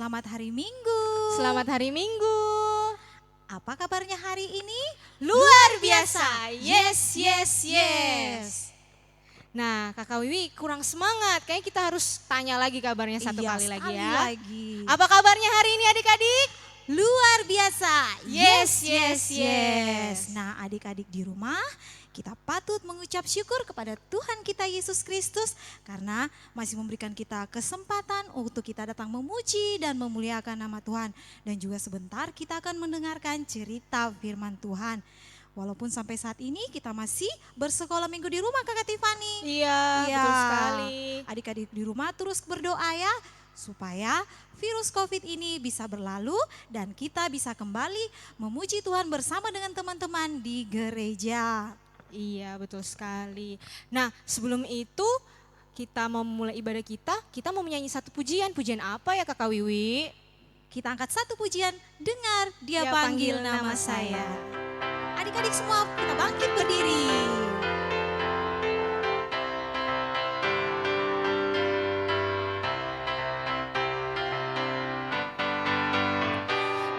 Selamat hari Minggu. Selamat hari Minggu. Apa kabarnya hari ini? Luar biasa. Yes, yes, yes. Nah, Kakak Wiwi kurang semangat. Kayaknya kita harus tanya lagi kabarnya satu Iya, kali lagi sekali ya. lagi. Apa kabarnya hari ini adik-adik? Luar biasa. Yes, yes, yes. Nah, adik-adik di rumah, kita patut mengucap syukur kepada Tuhan kita Yesus Kristus karena masih memberikan kita kesempatan untuk kita datang memuji dan memuliakan nama Tuhan. Dan juga sebentar kita akan mendengarkan cerita firman Tuhan. Walaupun sampai saat ini kita masih bersekolah minggu di rumah, Kakak Tiffany. Iya, betul sekali. Adik-adik di rumah terus berdoa ya, supaya virus COVID ini bisa berlalu dan kita bisa kembali memuji Tuhan bersama dengan teman-teman di gereja. Iya, betul sekali. Nah, sebelum itu kita mau memulai ibadah kita mau menyanyi satu pujian. Pujian apa ya Kakak Wiwi? Kita angkat satu pujian, dengar dia panggil nama saya. Adik-adik semua kita bangkit berdiri.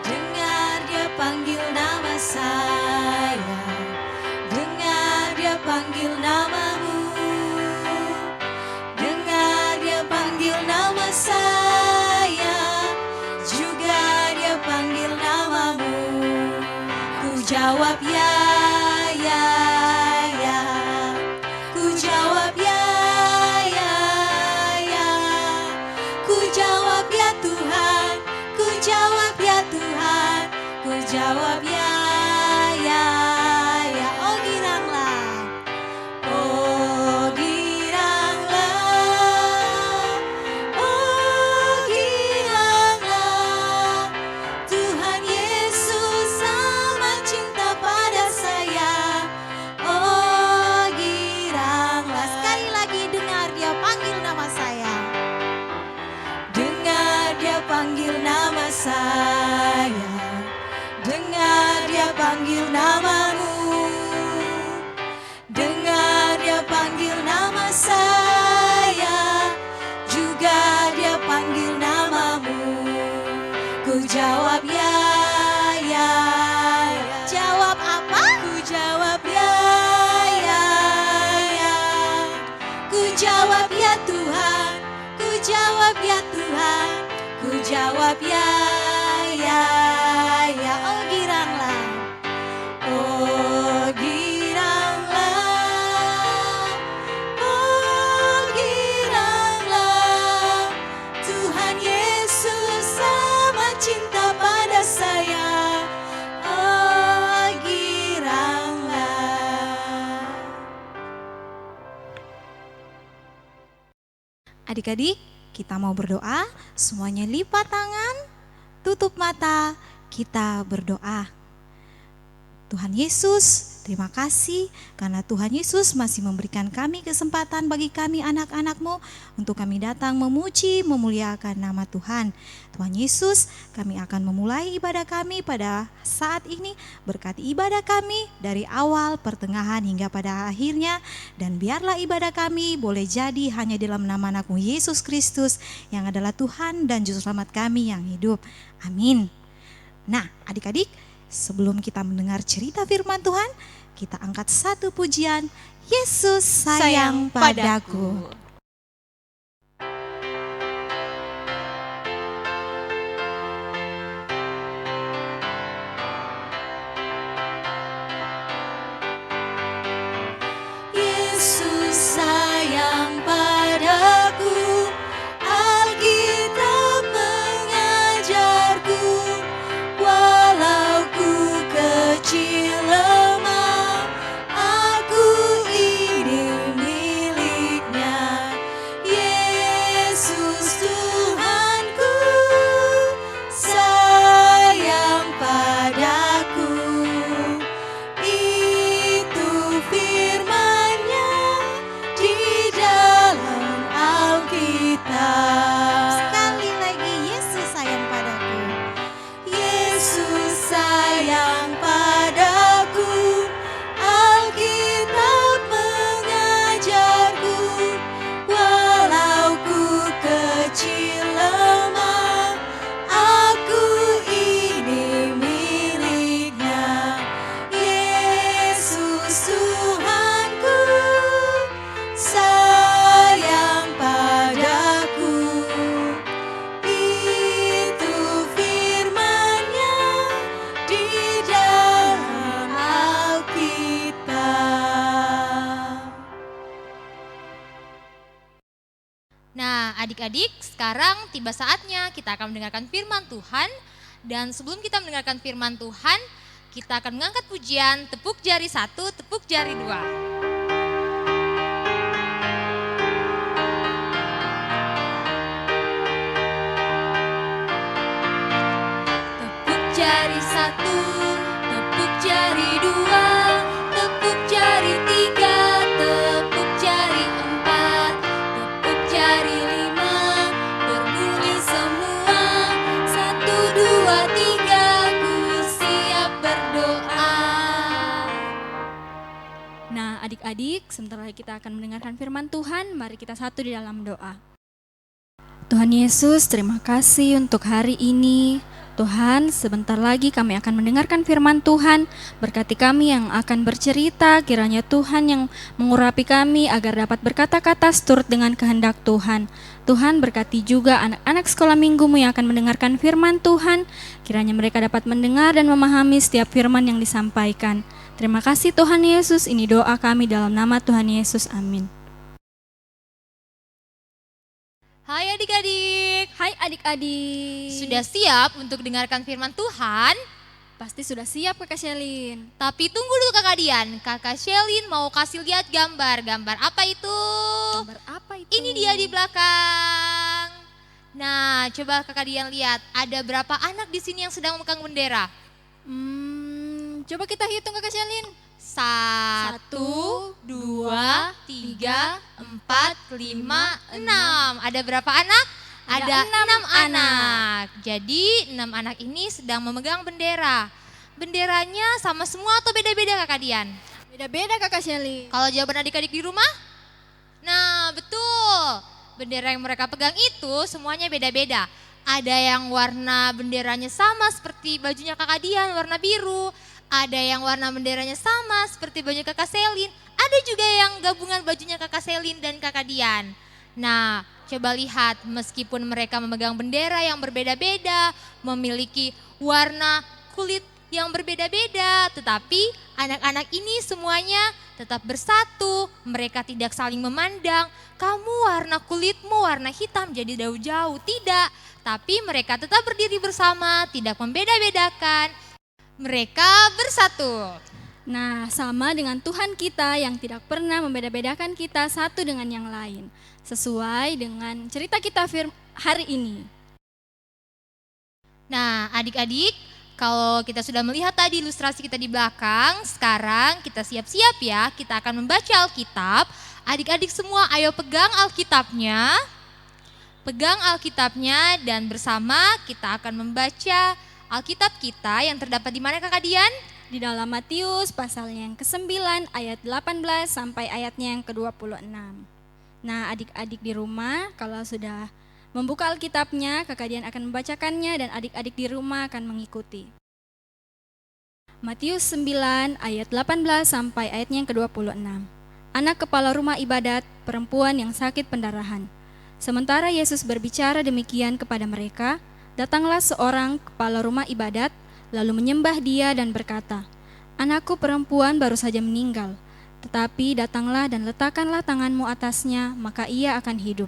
Dengar dia panggil nama saya, dengar dia panggil namamu, dengar dia panggil nama saya, juga dia panggil namamu. Ku jawab ya, ya, ya. Ku jawab ya, ya, ya. Ku jawab ya Tuhan, ku jawab ya Tuhan, ku jawab ya, ya, ya. Oh giranglah, oh giranglah, oh giranglah. Tuhan Yesus amat cinta pada saya. Oh giranglah. Sekali lagi dengar dia panggil nama saya. Dengar dia panggil nama saya. Dengar dia panggil namamu. Dengar dia panggil nama saya. Juga dia panggil namamu. Ku jawab ya, ya, ya. Jawab apa? Ku jawab ya, ya, ya. Ku jawab ya Tuhan, ku jawab ya Tuhan, ku jawab ya, ya, ya. Oh giranglah, oh giranglah, oh giranglah. Tuhan Yesus amat cinta pada saya. Oh giranglah. Adik-adik, kita mau berdoa, semuanya lipat tangan, tutup mata, kita berdoa. Tuhan Yesus, terima kasih karena Tuhan Yesus masih memberikan kami kesempatan bagi kami anak-anak-Mu untuk kami datang memuji, memuliakan nama Tuhan. Tuhan Yesus, kami akan memulai ibadah kami pada saat ini. Berkati ibadah kami dari awal, pertengahan hingga pada akhirnya. Dan biarlah ibadah kami boleh jadi hanya dalam nama anak-Mu Yesus Kristus yang adalah Tuhan dan Juru Selamat kami yang hidup. Amin. Nah adik-adik, sebelum kita mendengar cerita firman Tuhan, kita angkat satu pujian, Yesus sayang padaku. Yesus sayang padaku, Alkitab mengajarku, walau ku kecil lemah, aku ini miliknya. adik-adik, sekarang tiba saatnya kita akan mendengarkan firman Tuhan. Dan sebelum kita mendengarkan firman Tuhan, kita akan mengangkat pujian tepuk jari 1, tepuk jari 2. Jari 1, tepuk jari 2, tepuk jari 3, tepuk jari 4, tepuk jari 5, berbunyi semua. 1, 2, 3, ku siap berdoa. Nah, adik-adik, sebentar lagi kita akan mendengarkan firman Tuhan. Mari kita satu di dalam doa. Tuhan Yesus, terima kasih untuk hari ini. Tuhan, sebentar lagi kami akan mendengarkan firman Tuhan. Berkati kami yang akan bercerita, kiranya Tuhan yang mengurapi kami agar dapat berkata-kata seturut dengan kehendak Tuhan. Tuhan, berkati juga anak-anak sekolah minggumu yang akan mendengarkan firman Tuhan. Kiranya mereka dapat mendengar dan memahami setiap firman yang disampaikan. Terima kasih Tuhan Yesus, ini doa kami dalam nama Tuhan Yesus, amin. Hai adik-adik, Hai adik-adik. sudah siap untuk dengarkan firman Tuhan? Pasti sudah siap Kakak Shelin. Tapi tunggu dulu Kakak Dian, Kakak Shelin mau kasih lihat gambar. Gambar apa itu? Gambar apa itu? Ini dia di belakang. Nah, coba Kakak Dian lihat, ada berapa anak di sini yang sedang memegang bendera? Coba kita hitung Kakak Shelin. 1, 2, 3, 4, 5, 6. Ada berapa anak? Ada 6 anak. Jadi 6 anak ini sedang memegang bendera. Benderanya sama semua atau beda-beda Kakak Dian? Beda-beda Kakak Shelin. Kalau jawaban adik-adik di rumah? Nah betul, bendera yang mereka pegang itu semuanya beda-beda. Ada yang warna benderanya sama seperti bajunya Kakak Dian, warna biru. Ada yang warna benderanya sama seperti baju Kakak Selin. Ada juga yang gabungan bajunya Kakak Selin dan Kakak Dian. Nah, coba lihat, meskipun mereka memegang bendera yang berbeda-beda, memiliki warna kulit yang berbeda-beda, tetapi anak-anak ini semuanya tetap bersatu. Mereka tidak saling memandang, kamu warna kulitmu warna hitam jadi jauh-jauh, tidak. Tapi mereka tetap berdiri bersama, tidak membeda-bedakan. Mereka bersatu. Nah, sama dengan Tuhan kita yang tidak pernah membeda-bedakan kita satu dengan yang lain. Sesuai dengan cerita kita hari ini. Nah, adik-adik, kalau kita sudah melihat tadi ilustrasi kita di belakang, sekarang kita siap-siap ya, kita akan membaca Alkitab. Adik-adik semua ayo pegang Alkitabnya. Pegang Alkitabnya dan bersama kita akan membaca Alkitab kita yang terdapat di mana Kakak Dian? Di dalam Matius pasalnya yang ke-9 ayat 18 sampai ayatnya yang ke-26. Nah, adik-adik di rumah kalau sudah membuka Alkitabnya, Kakak Dian akan membacakannya dan adik-adik di rumah akan mengikuti. Matius 9 ayat 18 sampai ayatnya yang ke-26. Anak kepala rumah ibadat, perempuan yang sakit pendarahan. Sementara Yesus berbicara demikian kepada mereka, datanglah seorang kepala rumah ibadat, lalu menyembah dia dan berkata, "Anakku perempuan baru saja meninggal, tetapi datanglah dan letakkanlah tanganmu atasnya, maka ia akan hidup."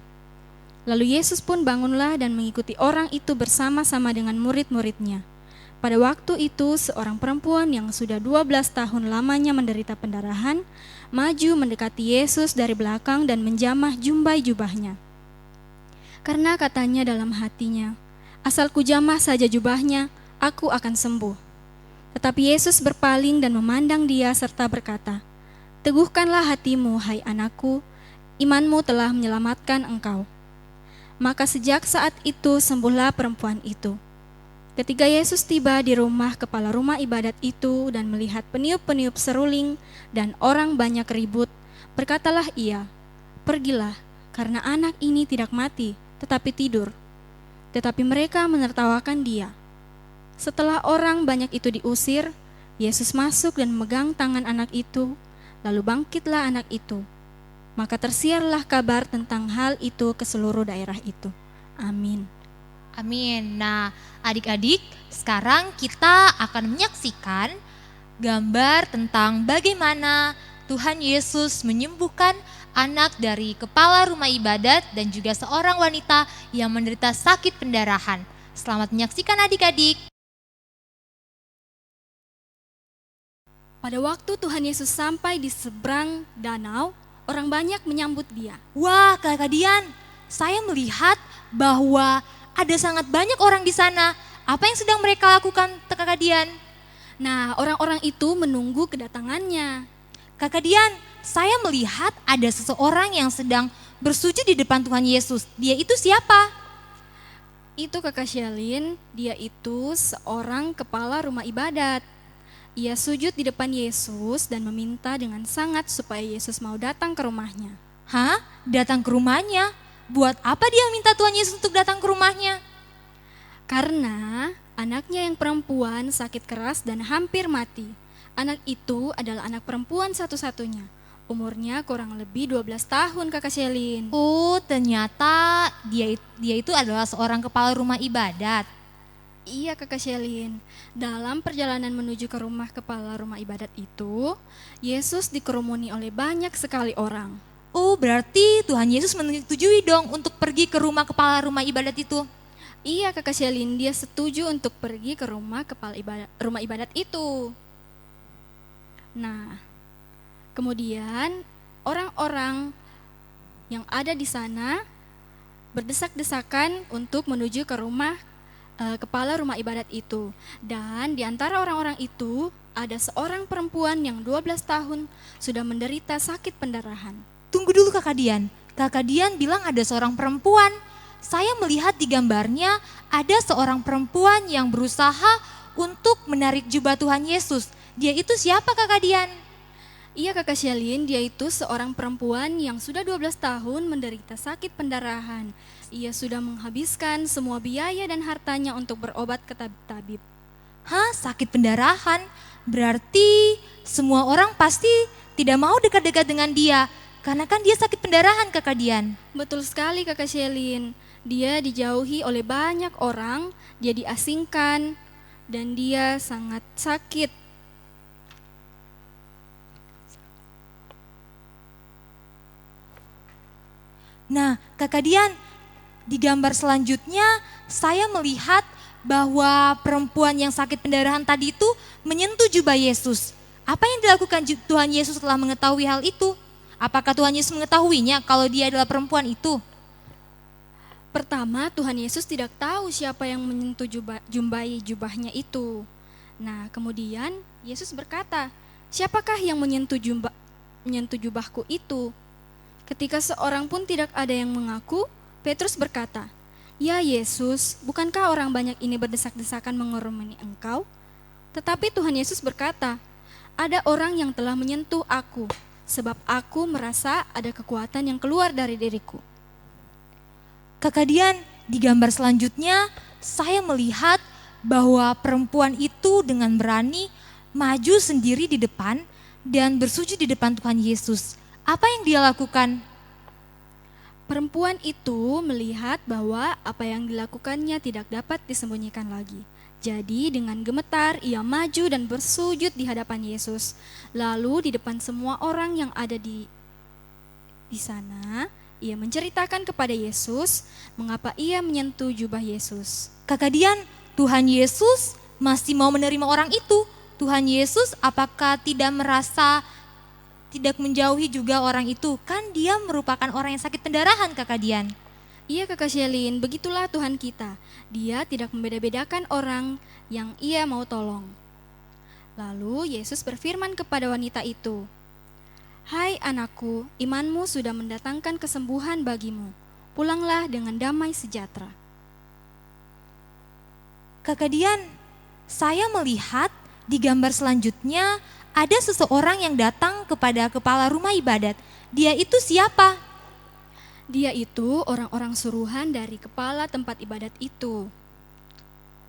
Lalu Yesus pun bangunlah dan mengikuti orang itu bersama-sama dengan murid-muridnya. Pada waktu itu seorang perempuan yang sudah 12 tahun lamanya menderita pendarahan, maju mendekati Yesus dari belakang dan menjamah jumbai jubahnya. Karena katanya dalam hatinya, "Asal kujamah saja jubahnya, aku akan sembuh." Tetapi Yesus berpaling dan memandang dia serta berkata, "Teguhkanlah hatimu, hai anakku, imanmu telah menyelamatkan engkau." Maka sejak saat itu sembuhlah perempuan itu. Ketika Yesus tiba di rumah kepala rumah ibadat itu dan melihat peniup-peniup seruling dan orang banyak ribut, berkatalah ia, "Pergilah, karena anak ini tidak mati, tetapi tidur." Tetapi mereka menertawakan dia. Setelah orang banyak itu diusir, Yesus masuk dan memegang tangan anak itu, lalu bangkitlah anak itu. Maka tersiarlah kabar tentang hal itu ke seluruh daerah itu. Amin. Amin. Nah, adik-adik, sekarang kita akan menyaksikan gambar tentang bagaimana Tuhan Yesus menyembuhkan anak dari kepala rumah ibadat dan juga seorang wanita yang menderita sakit pendarahan. Selamat menyaksikan adik-adik. Pada waktu Tuhan Yesus sampai di seberang danau, orang banyak menyambut dia. Wah, Kakak Dian, saya melihat bahwa ada sangat banyak orang di sana. Apa yang sedang mereka lakukan, Kakak Dian? Nah, orang-orang itu menunggu kedatangannya. Kakak Dian, saya melihat ada seseorang yang sedang bersujud di depan Tuhan Yesus. Dia itu siapa? Itu Kakak Shelin, dia itu seorang kepala rumah ibadat. Ia sujud di depan Yesus dan meminta dengan sangat supaya Yesus mau datang ke rumahnya. Hah? Datang ke rumahnya? Buat apa dia minta Tuhan Yesus untuk datang ke rumahnya? Karena anaknya yang perempuan sakit keras dan hampir mati. Anak itu adalah anak perempuan satu-satunya. Umurnya kurang lebih 12 tahun Kakak Shelin. Oh, ternyata dia itu adalah seorang kepala rumah ibadat. Iya Kakak Shelin, dalam perjalanan menuju ke rumah kepala rumah ibadat itu, Yesus dikerumuni oleh banyak sekali orang. Oh, berarti Tuhan Yesus menyetujui dong untuk pergi ke rumah kepala rumah ibadat itu. Iya Kakak Shelin, dia setuju untuk pergi ke rumah rumah ibadat itu. Nah, kemudian orang-orang yang ada di sana berdesak-desakan untuk menuju ke rumah kepala rumah ibadat itu. Dan di antara orang-orang itu ada seorang perempuan yang 12 tahun sudah menderita sakit pendarahan. Tunggu dulu Kakak Dian. Kakak Dian bilang ada seorang perempuan. Saya melihat di gambarnya ada seorang perempuan yang berusaha untuk menarik jubah Tuhan Yesus. Dia itu siapa Kakak Dian? Iya Kakak Shelin, dia itu seorang perempuan yang sudah 12 tahun menderita sakit pendarahan. Ia sudah menghabiskan semua biaya dan hartanya untuk berobat ke tabib. Hah, sakit pendarahan? Berarti semua orang pasti tidak mau dekat-dekat dengan dia. Karena kan dia sakit pendarahan Kakak Dian. Betul sekali Kakak Shelin. Dia dijauhi oleh banyak orang, dia diasingkan, dan dia sangat sakit. Nah, Kakak Dian, di gambar selanjutnya saya melihat bahwa perempuan yang sakit pendarahan tadi itu menyentuh jubah Yesus. Apa yang dilakukan Tuhan Yesus setelah mengetahui hal itu? Apakah Tuhan Yesus mengetahuinya kalau dia adalah perempuan itu? Pertama, Tuhan Yesus tidak tahu siapa yang menyentuh jubahnya itu. Nah, kemudian Yesus berkata, siapakah yang menyentuh jubahku itu? Ketika seorang pun tidak ada yang mengaku, Petrus berkata, ya Yesus, bukankah orang banyak ini berdesak-desakan mengurumani engkau? Tetapi Tuhan Yesus berkata, ada orang yang telah menyentuh aku, sebab aku merasa ada kekuatan yang keluar dari diriku. Kakak Dian, di gambar selanjutnya saya melihat bahwa perempuan itu dengan berani maju sendiri di depan dan bersujud di depan Tuhan Yesus. Apa yang dia lakukan? Perempuan itu melihat bahwa apa yang dilakukannya tidak dapat disembunyikan lagi. Jadi dengan gemetar ia maju dan bersujud di hadapan Yesus. Lalu di depan semua orang yang ada di sana, ia menceritakan kepada Yesus mengapa ia menyentuh jubah Yesus. Kakak Dian, Tuhan Yesus masih mau menerima orang itu. Tuhan Yesus apakah tidak merasa tidak menjauhi juga orang itu? Kan dia merupakan orang yang sakit pendarahan Kakak Dian. Iya Kakak Shelin, begitulah Tuhan kita. Dia tidak membeda-bedakan orang yang ia mau tolong. Lalu Yesus berfirman kepada wanita itu, hai anakku, imanmu sudah mendatangkan kesembuhan bagimu. Pulanglah dengan damai sejahtera. Kakak Dian, saya melihat di gambar selanjutnya ada seseorang yang datang kepada kepala rumah ibadat. Dia itu siapa? Dia itu orang-orang suruhan dari kepala tempat ibadat itu.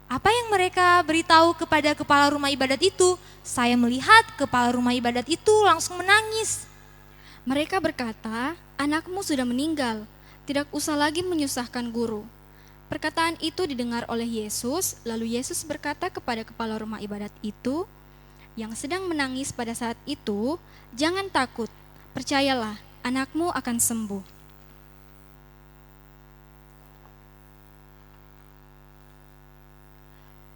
Apa yang mereka beritahu kepada kepala rumah ibadat itu? Saya melihat kepala rumah ibadat itu langsung menangis. Mereka berkata, anakmu sudah meninggal, tidak usah lagi menyusahkan guru. Perkataan itu didengar oleh Yesus, lalu Yesus berkata kepada kepala rumah ibadat itu, yang sedang menangis pada saat itu, jangan takut, percayalah, anakmu akan sembuh."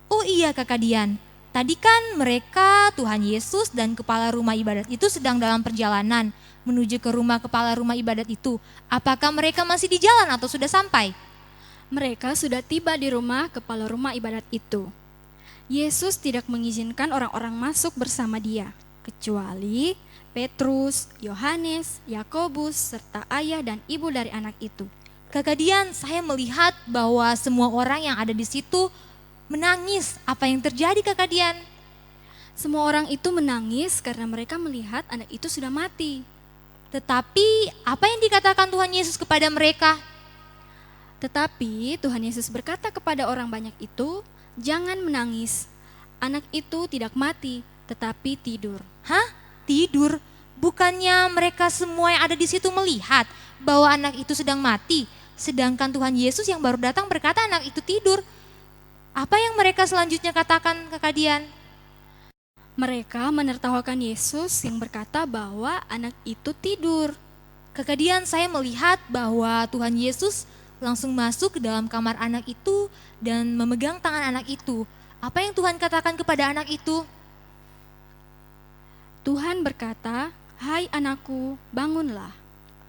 Oh iya Kakak Dian, tadi kan mereka, Tuhan Yesus dan kepala rumah ibadat itu sedang dalam perjalanan menuju ke rumah kepala rumah ibadat itu. Apakah mereka masih di jalan atau sudah sampai? Mereka sudah tiba di rumah kepala rumah ibadat itu. Yesus tidak mengizinkan orang-orang masuk bersama dia, kecuali Petrus, Yohanes, Yakobus, serta ayah dan ibu dari anak itu. Kakak Dian, saya melihat bahwa semua orang yang ada di situ menangis. Apa yang terjadi Kakak Dian? Semua orang itu menangis karena mereka melihat anak itu sudah mati. Tetapi apa yang dikatakan Tuhan Yesus kepada mereka? Tetapi Tuhan Yesus berkata kepada orang banyak itu, "Jangan menangis. Anak itu tidak mati, tetapi tidur." Hah? Tidur? Bukannya mereka semua yang ada di situ melihat bahwa anak itu sedang mati, sedangkan Tuhan Yesus yang baru datang berkata anak itu tidur. Apa yang mereka selanjutnya katakan Kakak Dian? Mereka menertawakan Yesus yang berkata bahwa anak itu tidur. Kakak Dian, saya melihat bahwa Tuhan Yesus langsung masuk ke dalam kamar anak itu dan memegang tangan anak itu. Apa yang Tuhan katakan kepada anak itu? Tuhan berkata, "Hai anakku, bangunlah."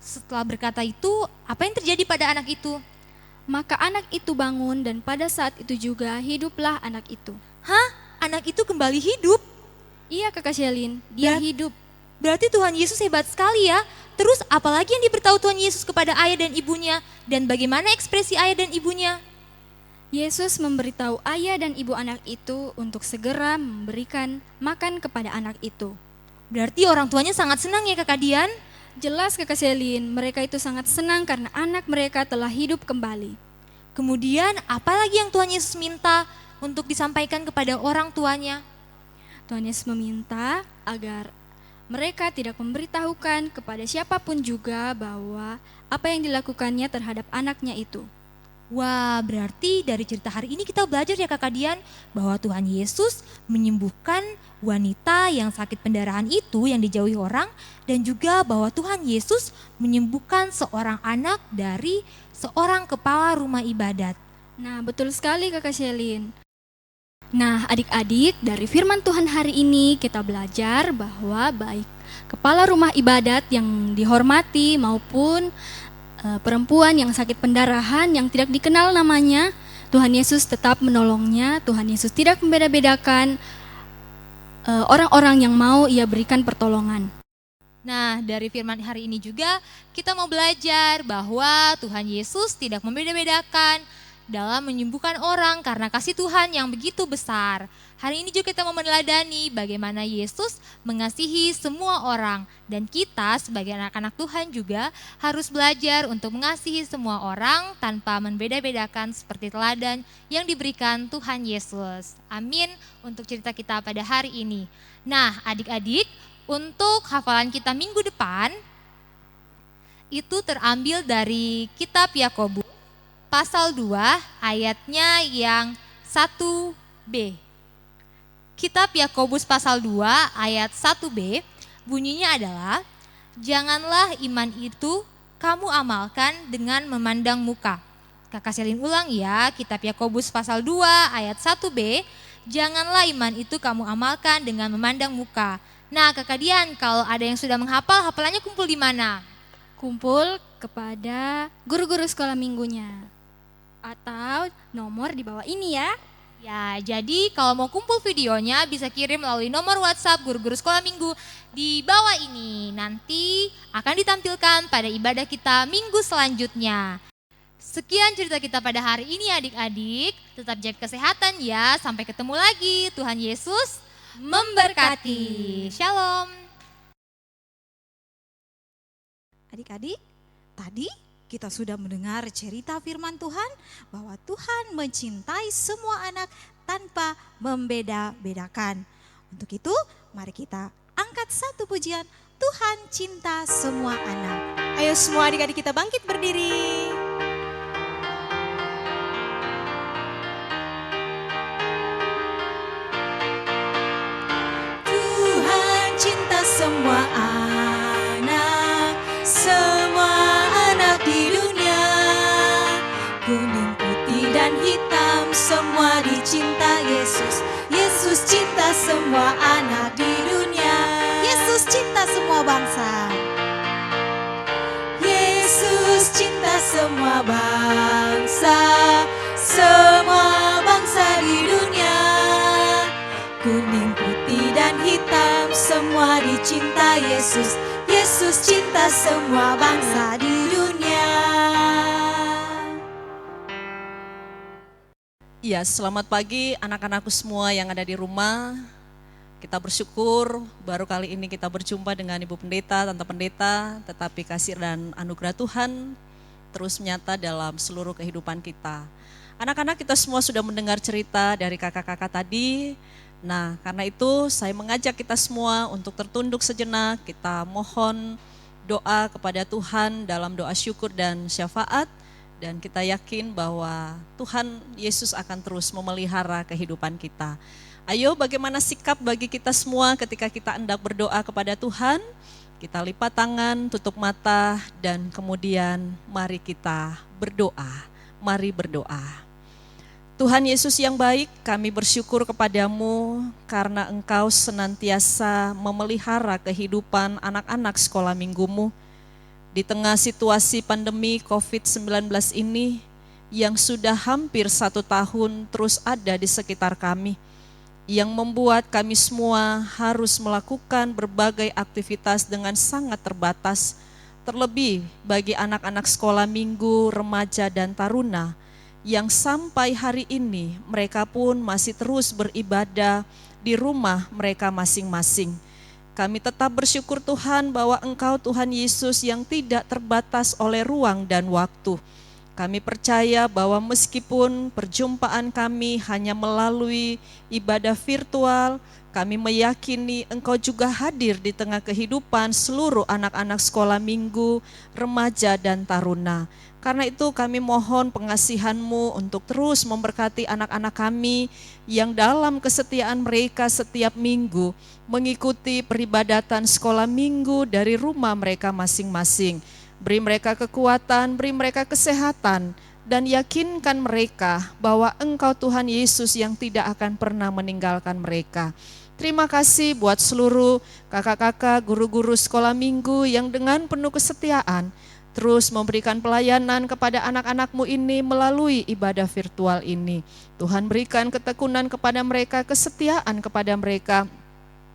Setelah berkata itu, apa yang terjadi pada anak itu? Maka anak itu bangun dan pada saat itu juga hiduplah anak itu. Hah? Anak itu kembali hidup? Iya Kakak Shelin, dia Berat- hidup. Berarti Tuhan Yesus hebat sekali ya. Terus apalagi yang diberitahu Tuhan Yesus kepada ayah dan ibunya? Dan bagaimana ekspresi ayah dan ibunya? Yesus memberitahu ayah dan ibu anak itu untuk segera memberikan makan kepada anak itu. Berarti orang tuanya sangat senang ya Kakak Dian? Jelas Kakak Selin, mereka itu sangat senang karena anak mereka telah hidup kembali. Kemudian apalagi yang Tuhan Yesus minta untuk disampaikan kepada orang tuanya? Tuhan Yesus meminta agar mereka tidak memberitahukan kepada siapapun juga bahwa apa yang dilakukannya terhadap anaknya itu. Wah, berarti dari cerita hari ini kita belajar ya Kakak Dian bahwa Tuhan Yesus menyembuhkan wanita yang sakit pendarahan itu yang dijauhi orang, dan juga bahwa Tuhan Yesus menyembuhkan seorang anak dari seorang kepala rumah ibadat. Nah, betul sekali Kakak Shelin. Nah, adik-adik, dari firman Tuhan hari ini kita belajar bahwa baik kepala rumah ibadat yang dihormati maupun perempuan yang sakit pendarahan yang tidak dikenal namanya, Tuhan Yesus tetap menolongnya. Tuhan Yesus tidak membeda-bedakan orang-orang yang mau Ia berikan pertolongan. Nah, dari firman hari ini juga kita mau belajar bahwa Tuhan Yesus tidak membeda-bedakan dalam menyembuhkan orang karena kasih Tuhan yang begitu besar. Hari ini juga kita mau meneladani bagaimana Yesus mengasihi semua orang, dan kita sebagai anak-anak Tuhan juga harus belajar untuk mengasihi semua orang tanpa membeda-bedakan seperti teladan yang diberikan Tuhan Yesus. Amin untuk cerita kita pada hari ini. Nah, adik-adik, untuk hafalan kita minggu depan itu terambil dari kitab Yakobus pasal 2 ayatnya yang 1b. Kitab Yakobus pasal 2 ayat 1b bunyinya adalah, "Janganlah iman itu kamu amalkan dengan memandang muka." Kakak Selin ulang ya, kitab Yakobus pasal 2 ayat 1b, "Janganlah iman itu kamu amalkan dengan memandang muka." Nah Kakak Dian, kalau ada yang sudah menghafal, hafalannya kumpul di mana? Kumpul kepada guru-guru sekolah minggunya. Atau nomor di bawah ini ya. Ya, jadi kalau mau kumpul videonya bisa kirim melalui nomor WhatsApp guru-guru sekolah minggu di bawah ini. Nanti akan ditampilkan pada ibadah kita minggu selanjutnya. Sekian cerita kita pada hari ini adik-adik. Tetap jaga kesehatan ya. Sampai ketemu lagi. Tuhan Yesus memberkati. Shalom. Adik-adik, tadi kita sudah mendengar cerita firman Tuhan bahwa Tuhan mencintai semua anak tanpa membeda-bedakan. Untuk itu, mari kita angkat satu pujian, Tuhan cinta semua anak. Ayo semua adik-adik kita bangkit berdiri. Tuhan cinta semua anak. semua anak di dunia. Yesus cinta semua bangsa. Yesus cinta semua bangsa, semua bangsa di dunia. Kuning, putih, dan hitam, semua dicinta Yesus. Yesus cinta semua bangsa di dunia. Ya, selamat pagi anak-anakku semua yang ada di rumah. Kita bersyukur baru kali ini kita berjumpa dengan Ibu Pendeta, Tante Pendeta, tetapi kasih dan anugerah Tuhan terus menyata dalam seluruh kehidupan kita. Anak-anak, kita semua sudah mendengar cerita dari kakak-kakak tadi. Nah, karena itu saya mengajak kita semua untuk tertunduk sejenak, kita mohon doa kepada Tuhan dalam doa syukur dan syafaat. Dan kita yakin bahwa Tuhan Yesus akan terus memelihara kehidupan kita. Ayo, bagaimana sikap bagi kita semua ketika kita hendak berdoa kepada Tuhan? Kita lipat tangan, tutup mata, dan kemudian mari kita berdoa. Mari berdoa. Tuhan Yesus yang baik, kami bersyukur kepadamu karena Engkau senantiasa memelihara kehidupan anak-anak sekolah minggumu. Di tengah situasi pandemi COVID-19 ini yang sudah hampir 1 tahun terus ada di sekitar kami, yang membuat kami semua harus melakukan berbagai aktivitas dengan sangat terbatas, terlebih bagi anak-anak sekolah minggu, remaja, dan taruna, yang sampai hari ini mereka pun masih terus beribadah di rumah mereka masing-masing. Kami tetap bersyukur Tuhan bahwa Engkau Tuhan Yesus yang tidak terbatas oleh ruang dan waktu. Kami percaya bahwa meskipun perjumpaan kami hanya melalui ibadah virtual, kami meyakini Engkau juga hadir di tengah kehidupan seluruh anak-anak sekolah minggu, remaja, dan taruna. Karena itu kami mohon pengasihan-Mu untuk terus memberkati anak-anak kami yang dalam kesetiaan mereka setiap minggu mengikuti peribadatan sekolah minggu dari rumah mereka masing-masing. Beri mereka kekuatan, beri mereka kesehatan, dan yakinkan mereka bahwa Engkau Tuhan Yesus yang tidak akan pernah meninggalkan mereka. Terima kasih buat seluruh kakak-kakak, guru-guru sekolah minggu yang dengan penuh kesetiaan terus memberikan pelayanan kepada anak-anak-Mu ini melalui ibadah virtual ini. Tuhan berikan ketekunan kepada mereka, kesetiaan kepada mereka.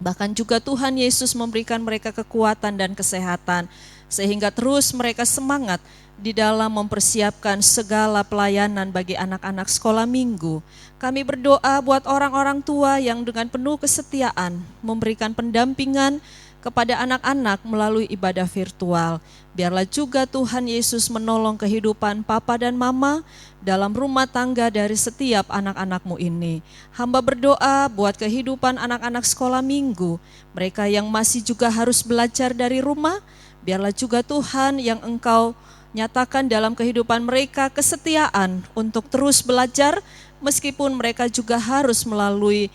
Bahkan juga Tuhan Yesus memberikan mereka kekuatan dan kesehatan, sehingga terus mereka semangat di dalam mempersiapkan segala pelayanan bagi anak-anak sekolah minggu. Kami berdoa buat orang-orang tua yang dengan penuh kesetiaan memberikan pendampingan kepada anak-anak melalui ibadah virtual. Biarlah juga Tuhan Yesus menolong kehidupan papa dan mama dalam rumah tangga dari setiap anak-anak-Mu ini. Hamba berdoa buat kehidupan anak-anak sekolah minggu, mereka yang masih juga harus belajar dari rumah. Biarlah juga Tuhan yang Engkau nyatakan dalam kehidupan mereka kesetiaan untuk terus belajar, meskipun mereka juga harus melalui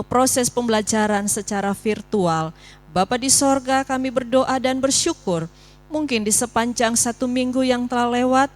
proses pembelajaran secara virtual. Bapa di sorga, kami berdoa dan bersyukur, mungkin di sepanjang 1 minggu yang telah lewat,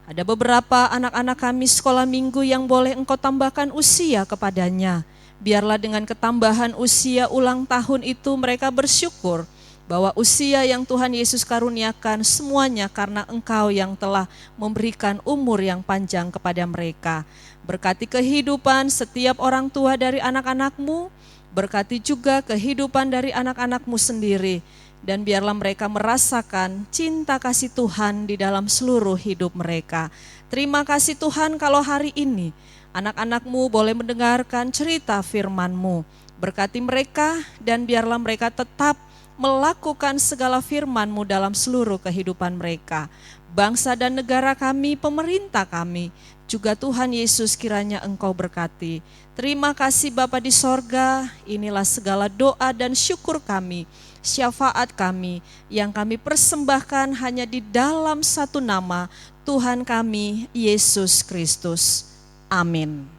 ada beberapa anak-anak kami sekolah minggu yang boleh Engkau tambahkan usia kepadanya. Biarlah dengan ketambahan usia ulang tahun itu mereka bersyukur bahwa usia yang Tuhan Yesus karuniakan semuanya karena Engkau yang telah memberikan umur yang panjang kepada mereka. Berkati kehidupan setiap orang tua dari anak-anak-Mu, berkati juga kehidupan dari anak-anak-Mu sendiri, dan biarlah mereka merasakan cinta kasih Tuhan di dalam seluruh hidup mereka. Terima kasih Tuhan kalau hari ini anak-anak-Mu boleh mendengarkan cerita firman-Mu. Berkati mereka dan biarlah mereka tetap melakukan segala firman-Mu dalam seluruh kehidupan mereka. Bangsa dan negara kami, pemerintah kami, juga Tuhan Yesus kiranya Engkau berkati. Terima kasih Bapa di sorga, inilah segala doa dan syukur kami, syafaat kami yang kami persembahkan hanya di dalam satu nama, Tuhan kami, Yesus Kristus. Amin.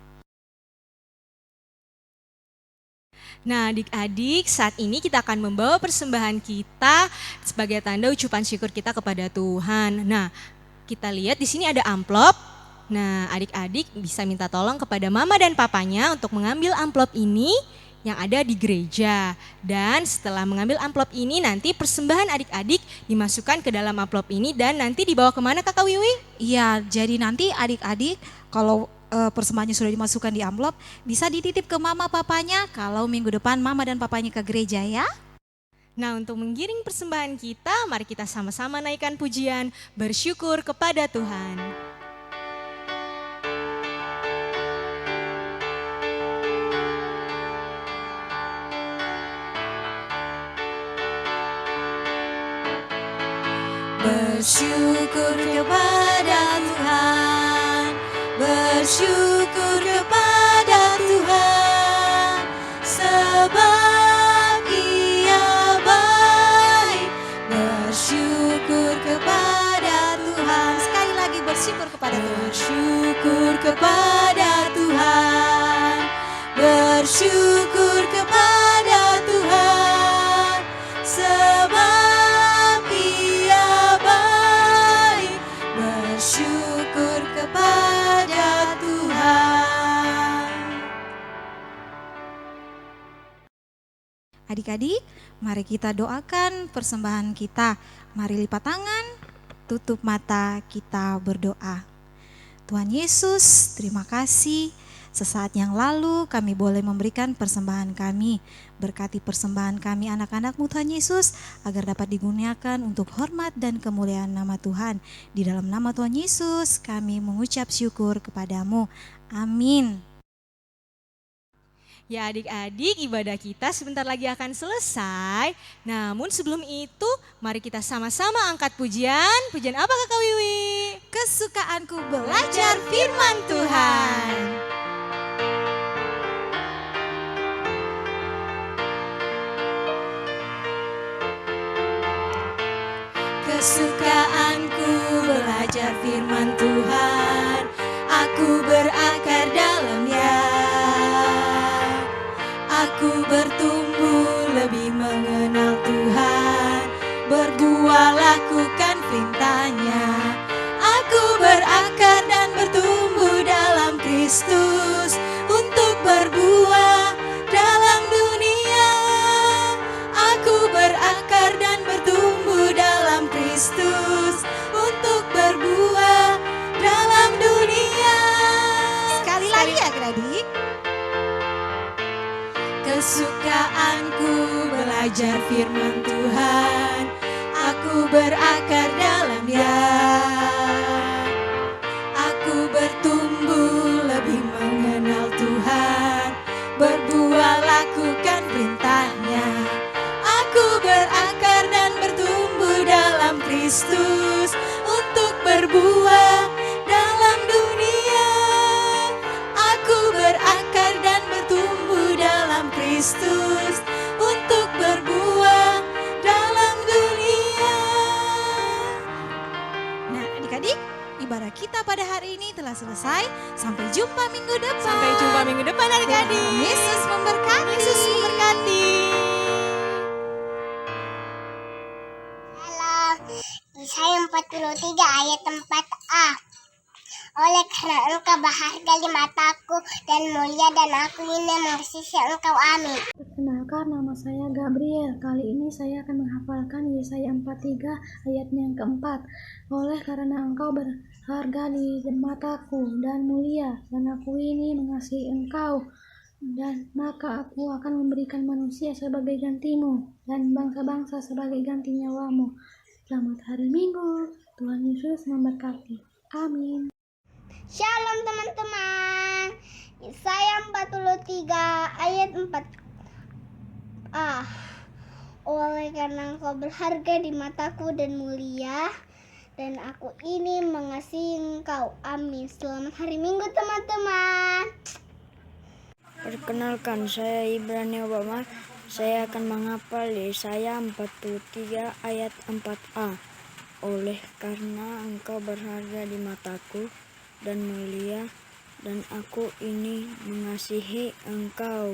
Nah, adik-adik, saat ini kita akan membawa persembahan kita sebagai tanda ucapan syukur kita kepada Tuhan. Nah, kita lihat di sini ada amplop. Nah, adik-adik bisa minta tolong kepada mama dan papanya untuk mengambil amplop ini. yang ada di gereja. Dan setelah mengambil amplop ini, nanti persembahan adik-adik dimasukkan ke dalam amplop ini dan nanti dibawa kemana Kakak Wiwi? Iya, jadi nanti adik-adik kalau persembahannya sudah dimasukkan di amplop, bisa dititip ke mama papanya kalau minggu depan mama dan papanya ke gereja ya. Nah, untuk menggiring persembahan kita, mari kita sama-sama naikkan pujian bersyukur kepada Tuhan. Bersyukur kepada Tuhan, bersyukur kepada Tuhan, sebab Ia baik. Bersyukur kepada Tuhan. Sekali lagi bersyukur kepada Tuhan. Bersyukur kepada Tuhan, bersyukur kepada Tuhan, sebab Ia baik. Bersyukur kepada Tuhan. Adik-adik, mari kita doakan persembahan kita. Mari lipat tangan, tutup mata, kita berdoa. Tuhan Yesus, terima kasih. Sesaat yang lalu kami boleh memberikan persembahan kami. Berkati persembahan kami anak-anak-Mu Tuhan Yesus, agar dapat digunakan untuk hormat dan kemuliaan nama Tuhan. Di dalam nama Tuhan Yesus kami mengucap syukur kepadamu. Amin. Ya adik-adik, ibadah kita sebentar lagi akan selesai. Namun sebelum itu, mari kita sama-sama angkat pujian. Pujian apa Kakak Wiwi? Kesukaanku belajar firman Tuhan. Kesukaanku belajar firman Tuhan, aku berakar dalamnya. Aku bertumbuh lebih mengenal Tuhan, berbuah lakukan perintahnya. Aku berakar dan bertumbuh dalam Kristus untuk berbuah dalam dunia. Aku berakar dan bertumbuh dalam Kristus untuk berbuah dalam dunia. Sekali lagi ya adik-adik. Kesukaanku belajar firman Tuhan, aku berakar dalamnya. Aku bertumbuh lebih mengenal Tuhan, berbuah lakukan perintahnya. Aku berakar dan bertumbuh dalam Kristus untuk berbuah dalam dunia. Aku berakar dan bertumbuh dalam Kristus untuk berbuah dalam dunia. Nah adik-adik, ibadah kita pada hari ini telah selesai. Sampai jumpa minggu depan. Sampai jumpa minggu depan adik-adik. Tuhan Yesus memberkati. Yesus memberkati. Salam. Yesaya 43 ayat 4a. Oleh karena Engkau berharga di mataku dan mulia, dan aku ingin mengasihi Engkau. Amin. Perkenalkan, nama saya Gabriel. Kali ini saya akan menghafalkan Yesaya 43 ayatnya yang keempat. Oleh karena Engkau berharga di mataku dan mulia, dan aku ini mengasihi Engkau, dan maka aku akan memberikan manusia sebagai gantimu dan bangsa-bangsa sebagai ganti nyawamu. Selamat hari Minggu. Tuhan Yesus memberkati. Amin. Shalom teman-teman. Yesaya 43 ayat 4a. Oleh karena Engkau berharga di mataku dan mulia, dan aku ini mengasihi Engkau. Amin. Selamat hari Minggu teman-teman. Perkenalkan, saya Ibrani Obama. Saya akan menghafal Yesaya 43 ayat 4a. Oleh karena Engkau berharga di mataku dan mulia, dan aku ini mengasihi Engkau.